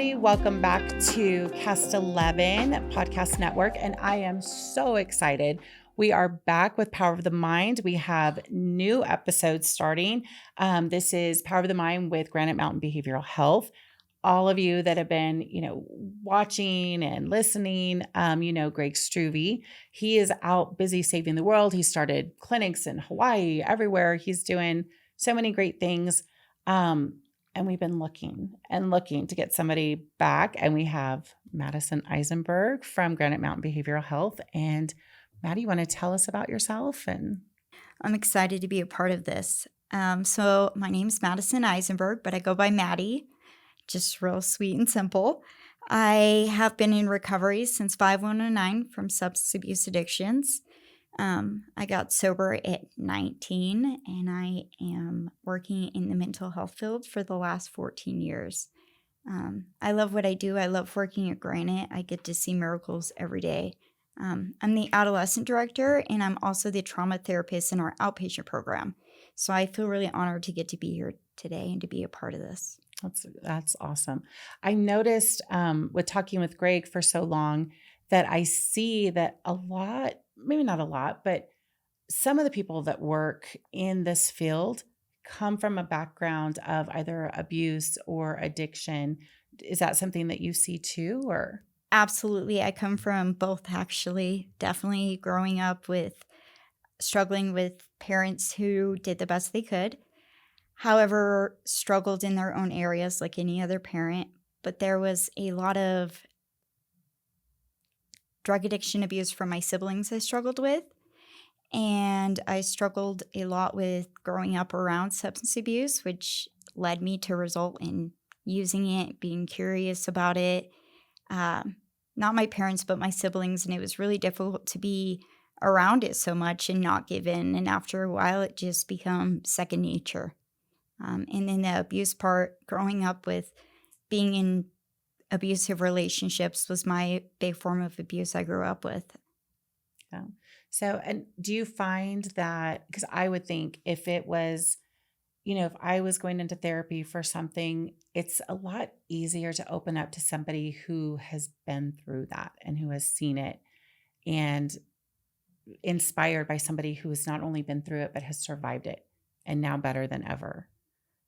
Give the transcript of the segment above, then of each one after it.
everybody. Welcome back to Cast 11 Podcast Network. And I am so excited. We are back with Power of the Mind. We have new episodes starting. This is Power of the Mind with Granite Mountain Behavioral Health. All of you that have been, watching and listening, Greg Struve. He is out busy saving the world. He started clinics in Hawaii, everywhere. He's doing so many great things. And we've been looking to get somebody back. And we have Madison Isenberg from Granite Mountain Behavioral Health. And Maddie, you want to tell us about yourself? And I'm excited to be a part of this. So my name's Madison Isenberg, but I go by Madi, just real sweet and simple. I have been in recovery since 5109 from substance abuse addictions. I got sober at 19, and I am working in the mental health field for the last 14 years. I love what I do. I love working at Granite. I get to see miracles every day. I'm the adolescent director, and I'm also the trauma therapist in our outpatient program. So I feel really honored to get to be here today and to be a part of this. That's awesome. I noticed with talking with Greg for so long that I see that a lot, maybe not a lot, but some of the people that work in this field come from a background of either abuse or addiction. Is that something that you see too, or? Absolutely. I come from both, actually. Definitely growing up with struggling with parents who did the best they could. However, struggled in their own areas like any other parent. But there was a lot of drug addiction abuse from my siblings I struggled with. And I struggled a lot with growing up around substance abuse, which led me to result in using it, being curious about it. Not my parents, but my siblings. And it was really difficult to be around it so much and not give in. And after a while, it just became second nature. And then the abuse part, growing up with being in abusive relationships was my big form of abuse I grew up with. Yeah. So, and do you find that, because I would think if it was, if I was going into therapy for something, it's a lot easier to open up to somebody who has been through that and who has seen it and inspired by somebody who has not only been through it, but has survived it and now better than ever.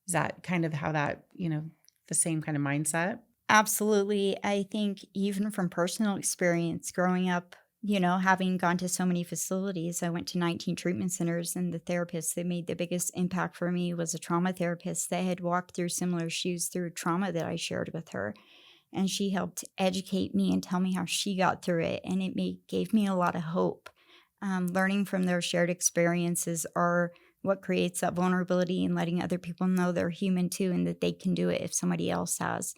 Is that kind of how that, the same kind of mindset? Absolutely. I think even from personal experience growing up, having gone to so many facilities, I went to 19 treatment centers, and the therapist that made the biggest impact for me was a trauma therapist that had walked through similar shoes through trauma that I shared with her. And she helped educate me and tell me how she got through it. And it gave me a lot of hope. Learning from their shared experiences are what creates that vulnerability and letting other people know they're human too and that they can do it if somebody else has.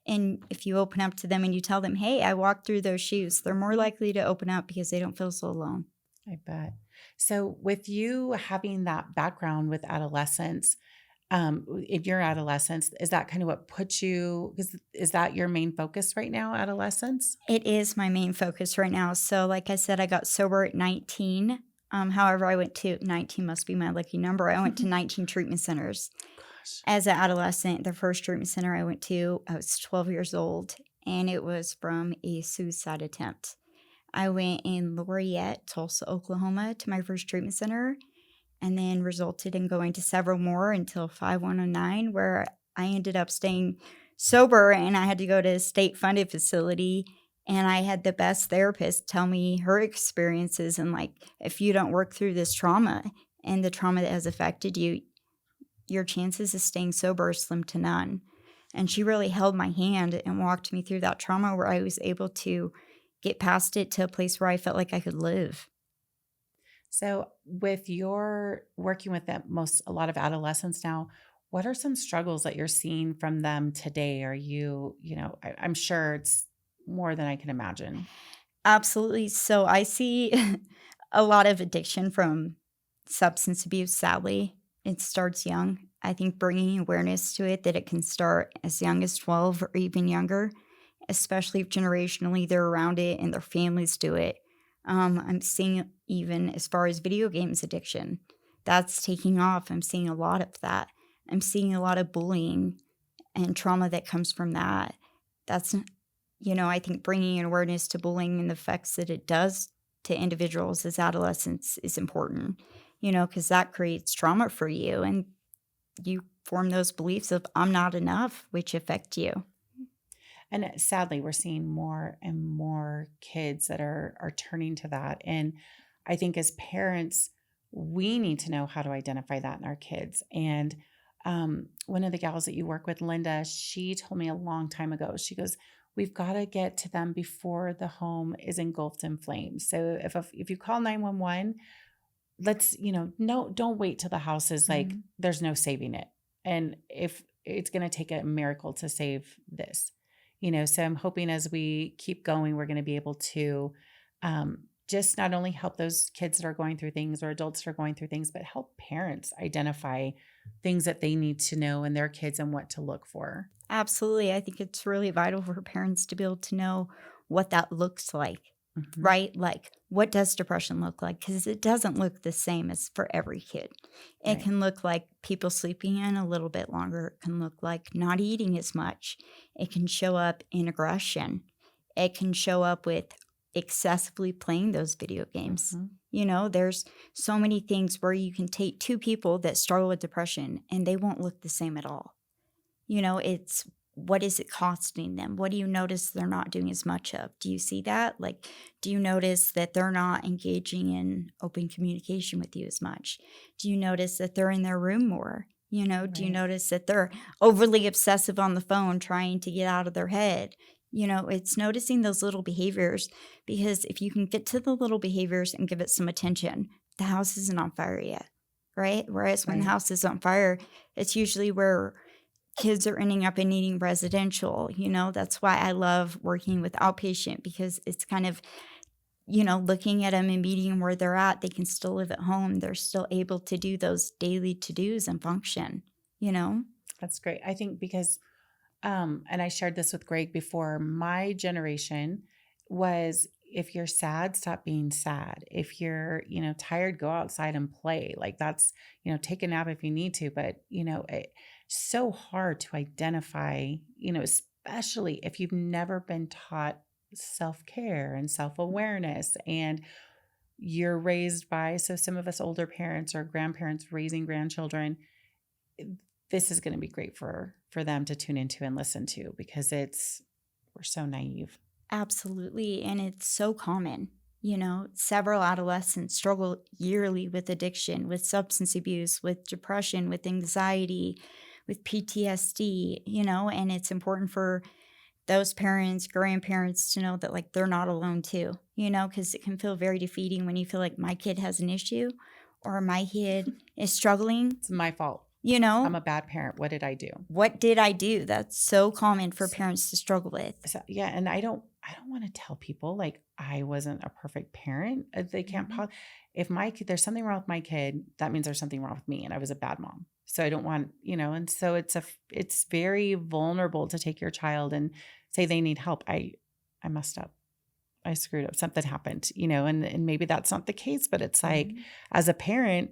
And if you open up to them and you tell them, hey, I walked through those shoes, they're more likely to open up because they don't feel so alone. I bet. So with you having that background with adolescents, in your adolescence, is that kind of what puts you, is that your main focus right now, adolescence? It is my main focus right now. So like I said, I got sober at 19. However, I went to 19 must be my lucky number. I went to 19 treatment centers. Gosh. As an adolescent, the first treatment center I went to, I was 12 years old, and it was from a suicide attempt. I went in Lafayette, Tulsa, Oklahoma, to my first treatment center, and then resulted in going to several more until 5109, where I ended up staying sober, and I had to go to a state-funded facility. And I had the best therapist tell me her experiences and if you don't work through this trauma and the trauma that has affected you, your chances of staying sober are slim to none. And she really held my hand and walked me through that trauma where I was able to get past it to a place where I felt like I could live. So with your working with a lot of adolescents now, what are some struggles that you're seeing from them today? Are you, I'm sure it's more than I can imagine. Absolutely. So I see a lot of addiction from substance abuse, sadly. It starts young. I think bringing awareness to it, that it can start as young as 12 or even younger, especially if generationally they're around it and their families do it. I'm seeing even as far as video games addiction, that's taking off. I'm seeing a lot of that. I'm seeing a lot of bullying and trauma that comes from that. That's, I think bringing awareness to bullying and the effects that it does to individuals as adolescents is important, because that creates trauma for you and you form those beliefs of I'm not enough, which affect you. And sadly, we're seeing more and more kids that are turning to that. And I think as parents, we need to know how to identify that in our kids. And one of the gals that you work with, Linda, she told me a long time ago, she goes, we've got to get to them before the home is engulfed in flames. So if you call 911, let's, no, don't wait till the house is like, Mhm. there's no saving it. And if it's going to take a miracle to save this, so I'm hoping as we keep going, we're going to be able to just not only help those kids that are going through things or adults that are going through things, but help parents identify things that they need to know in their kids and what to look for. Absolutely. I think it's really vital for parents to be able to know what that looks like, Mhm. right? Like, what does depression look like? Because it doesn't look the same as for every kid. It Right. can look like people sleeping in a little bit longer. It can look like not eating as much. It can show up in aggression. It can show up with excessively playing those video games. Mhm. There's so many things where you can take two people that struggle with depression and they won't look the same at all. It's what is it costing them? What do you notice they're not doing as much of? Do you see that? Like, do you notice that they're not engaging in open communication with you as much? Do you notice that they're in their room more? Do you Right. notice that they're overly obsessive on the phone trying to get out of their head? It's noticing those little behaviors because if you can get to the little behaviors and give it some attention, the house isn't on fire yet, right? Whereas when the Right. house is on fire, it's usually where kids are ending up in needing residential. That's why I love working with outpatient because it's kind of, looking at them and meeting them where they're at. They can still live at home. They're still able to do those daily to-dos and function, you know? That's great. I think because and I shared this with Greg before, my generation was if you're sad, stop being sad. If you're, tired, go outside and play. Like that's, take a nap if you need to, but it's so hard to identify, especially if you've never been taught self-care and self-awareness and you're raised by so some of us older parents or grandparents raising grandchildren, this is going to be great for them to tune into and listen to because we're so naive. Absolutely. And it's so common. Several adolescents struggle yearly with addiction, with substance abuse, with depression, with anxiety, with PTSD, and it's important for those parents, grandparents to know that like they're not alone too, because it can feel very defeating when you feel like my kid has an issue or my kid is struggling, It's my fault. you know, I'm a bad parent. What did I do? what did I do? That's so common for parents to struggle with. So, yeah, and I don't want to tell people like I wasn't a perfect parent. They can't Mhm. if my kid there's something wrong with my kid, that means there's something wrong with me and I was a bad mom. So I don't want, and so it's very vulnerable to take your child and say they need help. I messed up. I screwed up. Something happened, and maybe that's not the case, but it's like Mhm. as a parent,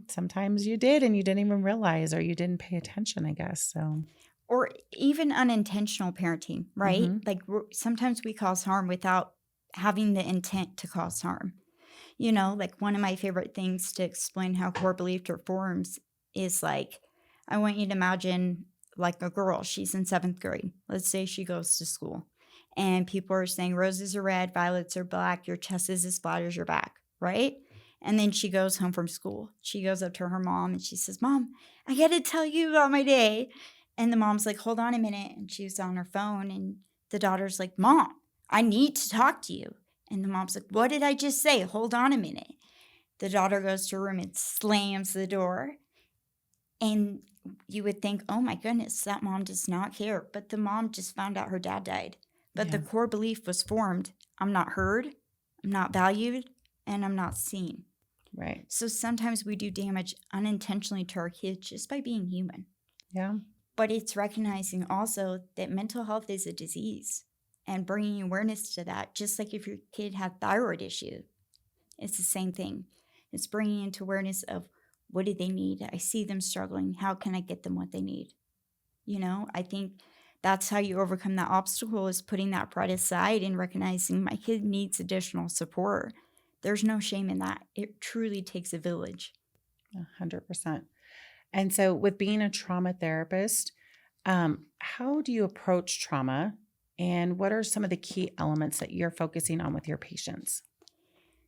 sometimes you did and you didn't even realize or you didn't pay attention, I guess. So, Or even unintentional parenting, right? mhm. Like sometimes we cause harm without having the intent to cause harm. Like one of my favorite things to explain how core belief forms is like, I want you to imagine like a girl, she's in seventh grade. Let's say she goes to school and people are saying roses are red, violets are black, your chest is as flat as your back, right? And then she goes home from school. She goes up to her mom and she says, Mom, I got to tell you about my day. And the mom's like, hold on a minute. And she's on her phone. And the daughter's like, Mom, I need to talk to you. And the mom's like, what did I just say? Hold on a minute. The daughter goes to her room and slams the door. And you would think, oh my goodness, that mom does not care. But the mom just found out her dad died. But the Yeah, core belief was formed, I'm not heard, I'm not valued, and I'm not seen. right. So sometimes we do damage unintentionally to our kids just by being human. Yeah. But it's recognizing also that mental health is a disease and bringing awareness to that, just like if your kid had thyroid issue, it's the same thing. It's bringing into awareness of what do they need? I see them struggling. How can I get them what they need? I think That's how you overcome that obstacle, is putting that pride aside and recognizing my kid needs additional support. There's no shame in that. It truly takes a village. 100%. And so, with being a trauma therapist, how do you approach trauma? And what are some of the key elements that you're focusing on with your patients?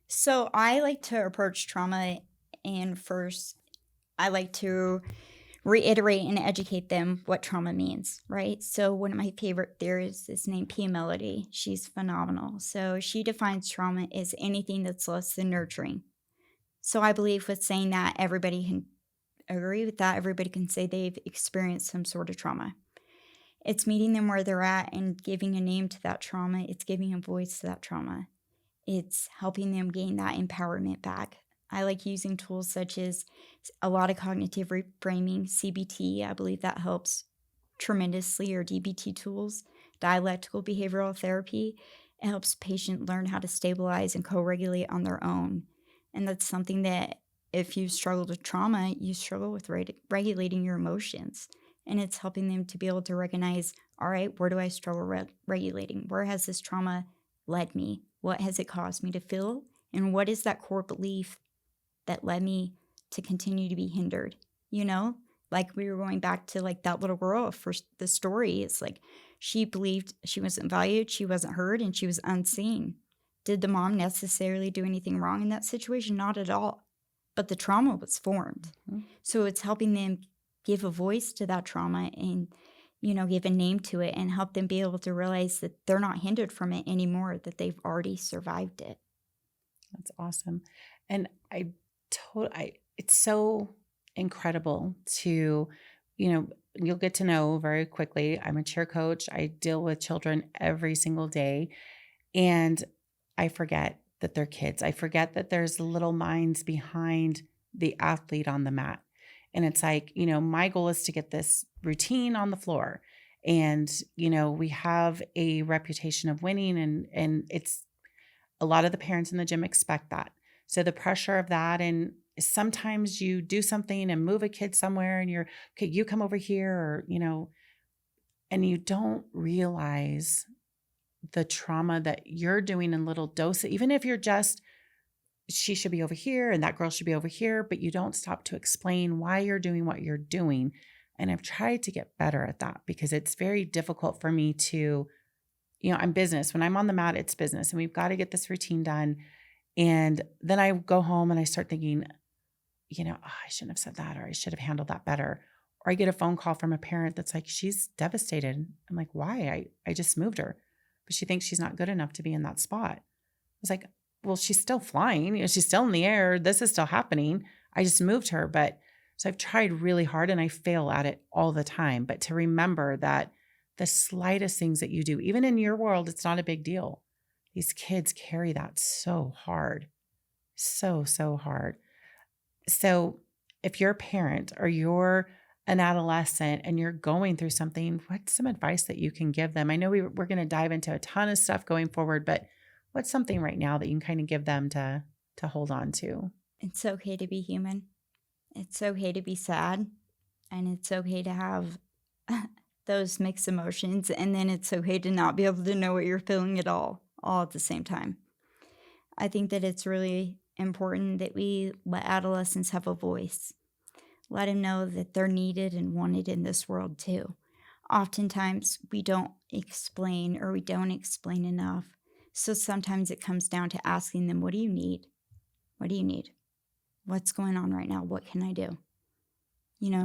So I like to approach trauma, and first, I like to reiterate and educate them what trauma means, right? So one of my favorite theorists is named Pia Melody. She's phenomenal. So she defines trauma as anything that's less than nurturing. So I believe with saying that, everybody can agree with that. Everybody can say they've experienced some sort of trauma. It's meeting them where they're at and giving a name to that trauma. It's giving a voice to that trauma. It's helping them gain that empowerment back. I like using tools such as a lot of cognitive reframing, CBT. I believe that helps tremendously, or DBT tools, dialectical behavioral therapy. It helps patients learn how to stabilize and co-regulate on their own. And that's something that, if you struggle with trauma, you struggle with regulating your emotions. And it's helping them to be able to recognize, all right, where do I struggle regulating? Where has this trauma led me? What has it caused me to feel? And what is that core belief that led me to continue to be hindered? You know, like we were going back to like that little girl for the story. It's like she believed she wasn't valued, she wasn't heard, and she was unseen. Did the mom necessarily do anything wrong in that situation? Not at all. But the trauma was formed. Mhm. So it's helping them give a voice to that trauma and, give a name to it, and help them be able to realize that they're not hindered from it anymore, that they've already survived it. That's awesome. And it's so incredible to, you'll get to know very quickly. I'm a cheer coach. I deal with children every single day, and I forget that they're kids. I forget that there's little minds behind the athlete on the mat. And it's like, my goal is to get this routine on the floor. And, we have a reputation of winning, and it's a lot of the parents in the gym expect that. So the pressure of that, and sometimes you do something and move a kid somewhere and you're, okay, you come over here, or, and you don't realize the trauma that you're doing in little doses, even if you're just, she should be over here and that girl should be over here, but you don't stop to explain why you're doing what you're doing. And I've tried to get better at that, because it's very difficult for me to, I'm business. When I'm on the mat, it's business, and we've got to get this routine done. And then I go home and I start thinking, I shouldn't have said that, or I should have handled that better. Or I get a phone call from a parent that's like, she's devastated. I'm like, why? I just moved her, but she thinks she's not good enough to be in that spot. I was like, well, she's still flying. She's still in the air. This is still happening. I just moved her. But so I've tried really hard, and I fail at it all the time. But to remember that the slightest things that you do, even in your world, it's not a big deal. These kids carry that so hard, so hard. So if you're a parent or you're an adolescent and you're going through something, what's some advice that you can give them? I know we're going to dive into a ton of stuff going forward, but what's something right now that you can kind of give them to hold on to? It's okay to be human. It's okay to be sad. And it's okay to have those mixed emotions. And then it's okay to not be able to know what you're feeling at all at the same time. I think that it's really important that we let adolescents have a voice. Let them know that they're needed and wanted in this world too. Oftentimes we don't explain, or we don't explain enough. So sometimes it comes down to asking them, what do you need? What do you need? What's going on right now? What can I do?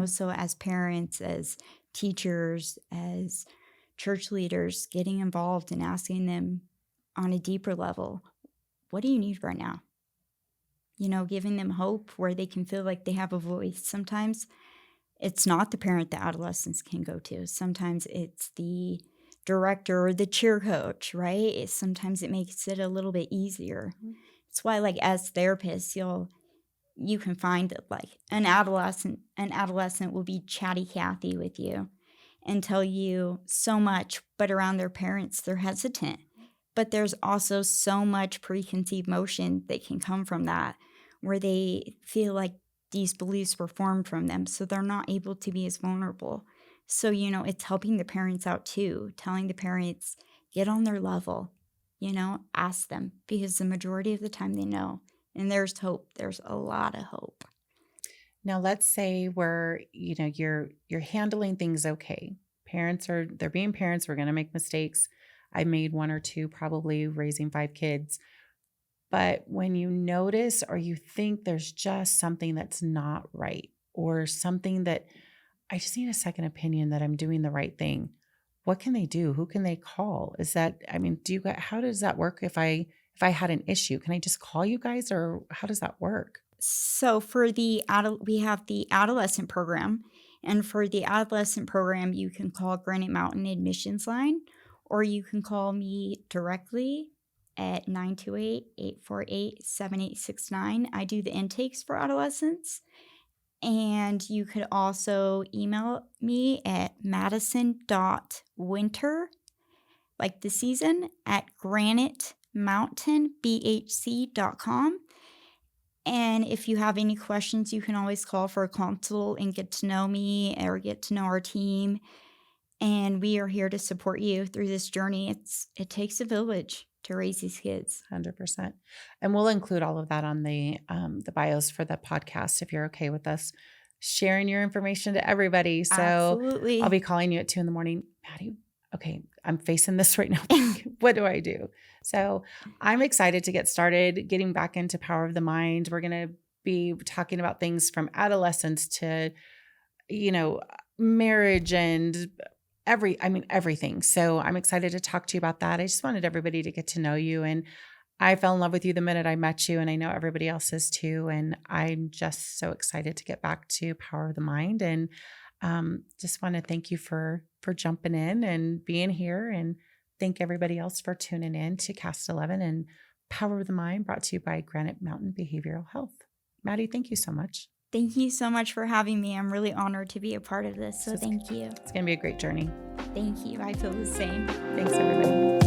So as parents, as teachers, as church leaders, getting involved and asking them on a deeper level, what do you need right now? Giving them hope where they can feel like they have a voice. Sometimes it's not the parent that adolescents can go to. Sometimes it's the director or the cheer coach, right? Sometimes it makes it a little bit easier. Mhm. It's why, like, as therapists, you can find that, like, an adolescent will be chatty Cathy with you and tell you so much, but around their parents, they're hesitant. But there's also so much preconceived notion that can come from that, where they feel like these beliefs were formed from them, so they're not able to be as vulnerable. So, it's helping the parents out too, telling the parents, get on their level, ask them because the majority of the time they know. And there's hope. There's a lot of hope. Now let's say you're handling things okay. They're being parents, we're going to make mistakes. I made one or two probably raising 5 kids. But when you notice or you think there's just something that's not right or something that I just need a second opinion that I'm doing the right thing, what can they do? Who can they call? How does that work if I had an issue? Can I just call you guys or how does that work? So for we have the adolescent program, and for the adolescent program, you can call Granite Mountain admissions line, or you can call me directly at 928-848-7869. I do the intakes for adolescents, and you could also email me at madison.winter, like the season, at granitemountainbhc.com. And if you have any questions, you can always call for a consult and get to know me or get to know our team. And we are here to support you through this journey. It takes a village to raise these kids. 100%. And we'll include all of that on the bios for the podcast if you're okay with us sharing your information to everybody. So Absolutely. I'll be calling you at 2 a.m. Maddie, okay, I'm facing this right now. What do I do? So I'm excited to get started getting back into Power of the Mind. We're going to be talking about things from adolescence to, marriage and everything. So I'm excited to talk to you about that. I just wanted everybody to get to know you. And I fell in love with you the minute I met you, and I know everybody else is too. And I'm just so excited to get back to Power of the Mind. And just want to thank you for jumping in and being here, and thank everybody else for tuning in to Cast 11 and Power of the Mind, brought to you by Granite Mountain Behavioral Health. Maddie, thank you so much. Thank you so much for having me. I'm really honored to be a part of this. So thank you. It's going to be a great journey. Thank you. I feel the same. Thanks, everybody.